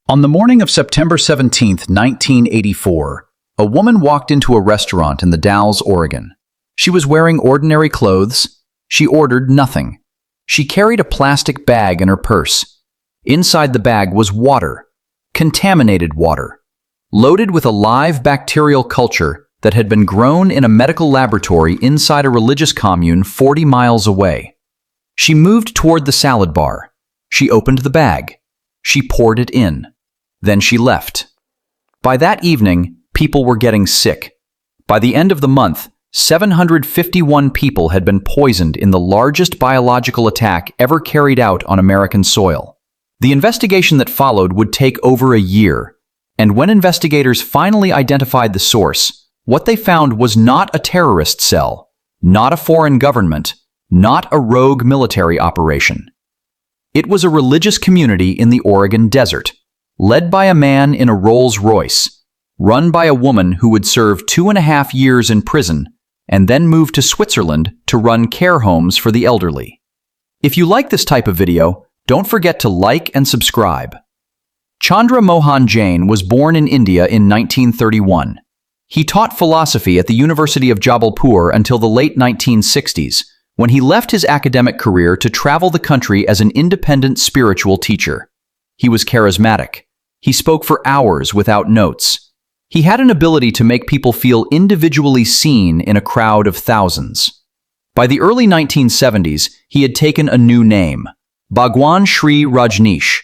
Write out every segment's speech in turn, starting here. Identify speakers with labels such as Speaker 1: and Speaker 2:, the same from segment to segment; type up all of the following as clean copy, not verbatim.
Speaker 1: On the morning of September 17, 1984, a woman walked into a restaurant in the Dalles, Oregon. She was wearing ordinary clothes. She ordered nothing. She carried a plastic bag in her purse. Inside the bag was water, contaminated water, loaded with a live bacterial culture that had been grown in a medical laboratory inside a religious commune 40 miles away. She moved toward the salad bar. She opened the bag. She poured it in. Then she left. By that evening, people were getting sick. By the end of the month, 751 people had been poisoned in the largest biological attack ever carried out on American soil. The investigation that followed would take over a year, and when investigators finally identified the source, what they found was not a terrorist cell, not a foreign government, not a rogue military operation. It was a religious community in the Oregon desert, led by a man in a Rolls Royce, run by a woman who would serve 2.5 years in prison and then move to Switzerland to run care homes for the elderly. If you like this type of video, don't forget to like and subscribe. Chandra Mohan Jain was born in India in 1931. He taught philosophy at the University of Jabalpur until the late 1960s, when he left his academic career to travel the country as an independent spiritual teacher. He was charismatic. He spoke for hours without notes. He had an ability to make people feel individually seen in a crowd of thousands. By the early 1970s, he had taken a new name, Bhagwan Shree Rajneesh,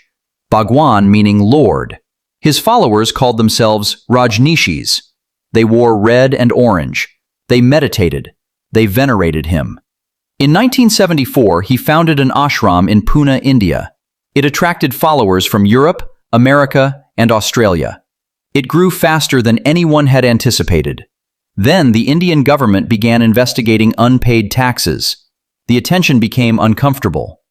Speaker 1: Bhagwan meaning Lord. His followers called themselves Rajneeshis. They wore red and orange. They meditated. They venerated him. In 1974, he founded an ashram in Pune, India. It attracted followers from Europe, America, and Australia. It grew faster than anyone had anticipated. Then the Indian government began investigating unpaid taxes. The attention became uncomfortable.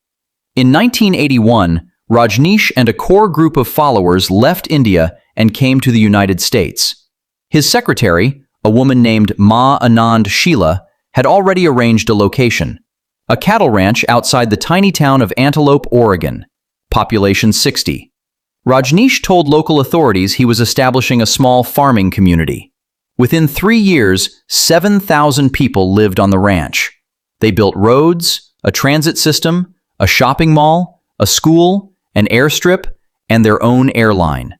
Speaker 1: In 1981, Rajneesh and a core group of followers left India and came to the United States. His secretary, a woman named Ma Anand Sheela, had already arranged a location, a cattle ranch outside the tiny town of Antelope, Oregon, population 60. Rajneesh told local authorities he was establishing a small farming community. Within 3 years, 7,000 people lived on the ranch. They built roads, a transit system, a shopping mall, a school, an airstrip, and their own airline.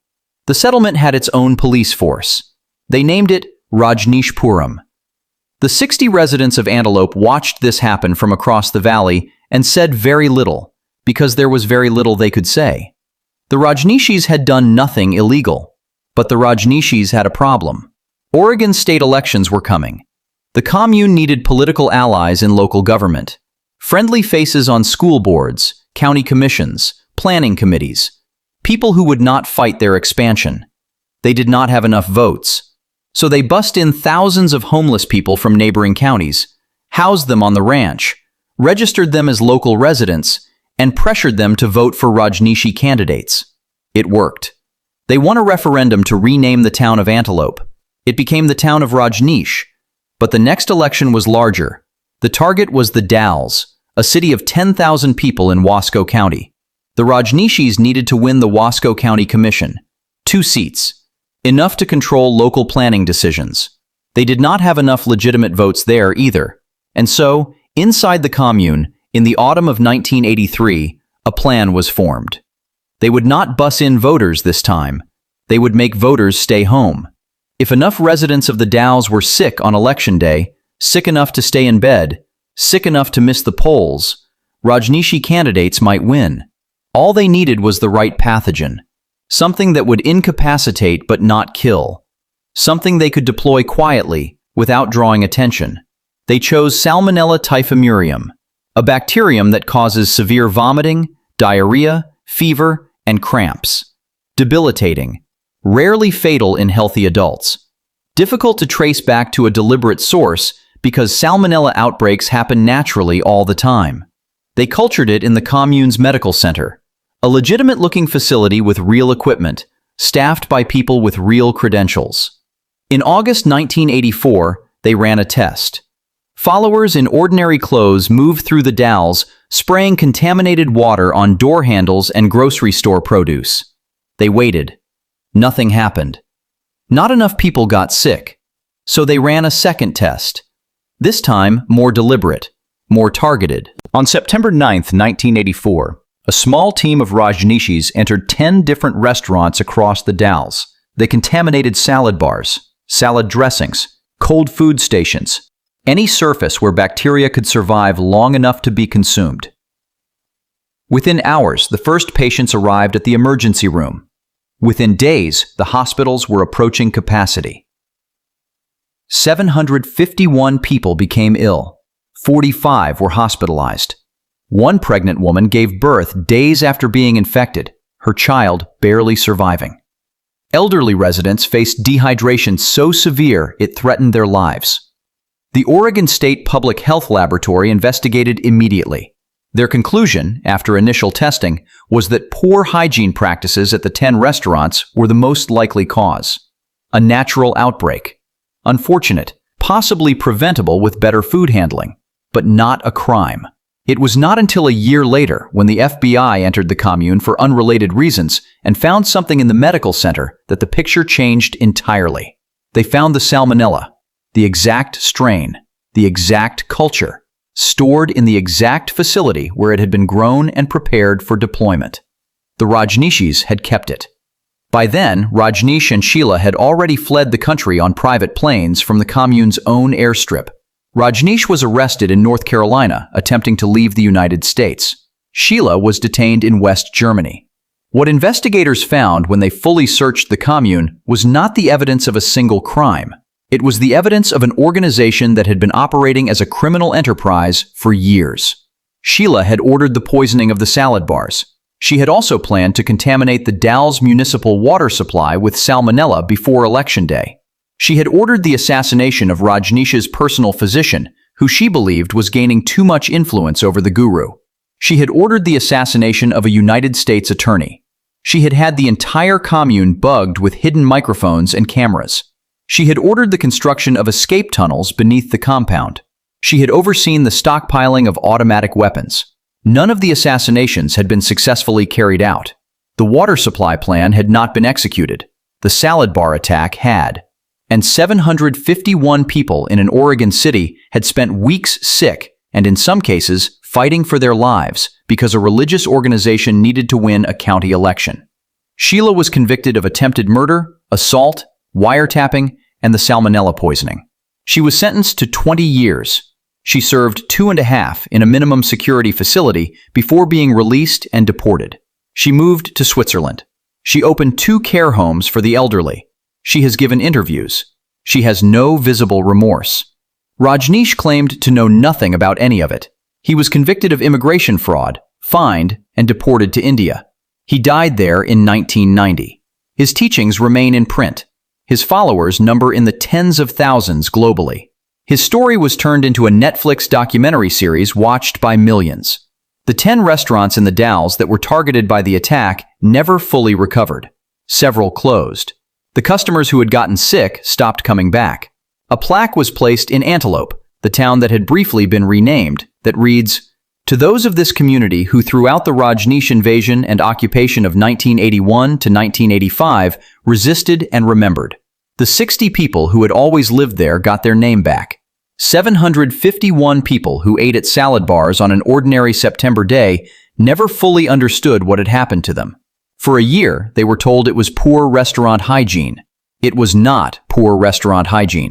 Speaker 1: The settlement had its own police force. They named it Rajneeshpuram. The 60 residents of Antelope watched this happen from across the valley and said very little, because there was very little they could say. The Rajneeshis had done nothing illegal, but the Rajneeshis had a problem. Oregon state elections were coming. The commune needed political allies in local government, friendly faces on school boards, county commissions, planning committees, people who would not fight their expansion. They did not have enough votes, so they bussed in thousands of homeless people from neighboring counties, housed them on the ranch, registered them as local residents, and pressured them to vote for Rajneeshi candidates. It worked. They won a referendum to rename the town of Antelope. It became the town of Rajneesh, but the next election was larger. The target was the Dalles, a city of 10,000 people in Wasco County. The Rajneeshis needed to win the Wasco County Commission, 2 seats, enough to control local planning decisions. They did not have enough legitimate votes there either, and so, inside the commune, in the autumn of 1983, a plan was formed. They would not bus in voters this time. They would make voters stay home. If enough residents of the Dalles were sick on election day, sick enough to stay in bed, sick enough to miss the polls, Rajneeshi candidates might win. All they needed was the right pathogen, something that would incapacitate but not kill, something they could deploy quietly without drawing attention. They chose Salmonella typhimurium, a bacterium that causes severe vomiting, diarrhea, fever, and cramps. Debilitating, rarely fatal in healthy adults. Difficult to trace back to a deliberate source because Salmonella outbreaks happen naturally all the time. They cultured it in the commune's medical center, a legitimate-looking facility with real equipment, staffed by people with real credentials. In August 1984, they ran a test. Followers in ordinary clothes moved through the Dalles, spraying contaminated water on door handles and grocery store produce. They waited. Nothing happened. Not enough people got sick. So they ran a second test. This time, more deliberate, more targeted. On September 9, 1984, a small team of Rajneeshis entered 10 different restaurants across the Dalles. They contaminated salad bars, salad dressings, cold food stations, any surface where bacteria could survive long enough to be consumed. Within hours, the first patients arrived at the emergency room. Within days, the hospitals were approaching capacity. 751 people became ill. 45 were hospitalized. One pregnant woman gave birth days after being infected, her child barely surviving. Elderly residents faced dehydration so severe it threatened their lives. The Oregon State Public Health Laboratory investigated immediately. Their conclusion, after initial testing, was that poor hygiene practices at the 10 restaurants were the most likely cause. A natural outbreak. Unfortunate, possibly preventable with better food handling, but not a crime. It was not until a year later when the FBI entered the commune for unrelated reasons and found something in the medical center that the picture changed entirely. They found the Salmonella, the exact strain, the exact culture, stored in the exact facility where it had been grown and prepared for deployment. The Rajneeshis had kept it. By then, Rajneesh and Sheela had already fled the country on private planes from the commune's own airstrip. Rajneesh was arrested in North Carolina, attempting to leave the United States. Sheela was detained in West Germany. What investigators found when they fully searched the commune was not the evidence of a single crime. It was the evidence of an organization that had been operating as a criminal enterprise for years. Sheela had ordered the poisoning of the salad bars. She had also planned to contaminate the Dalles municipal water supply with Salmonella before Election Day. She had ordered the assassination of Rajneesh's personal physician, who she believed was gaining too much influence over the guru. She had ordered the assassination of a United States attorney. She had had the entire commune bugged with hidden microphones and cameras. She had ordered the construction of escape tunnels beneath the compound. She had overseen the stockpiling of automatic weapons. None of the assassinations had been successfully carried out. The water supply plan had not been executed. The salad bar attack had. And 751 people in an Oregon city had spent weeks sick and, in some cases, fighting for their lives because a religious organization needed to win a county election. Sheela was convicted of attempted murder, assault, wiretapping, and the Salmonella poisoning. She was sentenced to 20 years. She served 2.5 in a minimum security facility before being released and deported. She moved to Switzerland. She opened 2 care homes for the elderly. She has given interviews. She has no visible remorse. Rajneesh claimed to know nothing about any of it. He was convicted of immigration fraud, fined, and deported to India. He died there in 1990. His teachings remain in print. His followers number in the tens of thousands globally. His story was turned into a Netflix documentary series watched by millions. The 10 restaurants in the Dalles that were targeted by the attack never fully recovered. Several closed. The customers who had gotten sick stopped coming back. A plaque was placed in Antelope, the town that had briefly been renamed, that reads, "To those of this community who throughout the Rajneesh invasion and occupation of 1981 to 1985 resisted and remembered. The 60 people who had always lived there got their name back. 751 people who ate at salad bars on an ordinary September day never fully understood what had happened to them. For a year, they were told it was poor restaurant hygiene. It was not poor restaurant hygiene.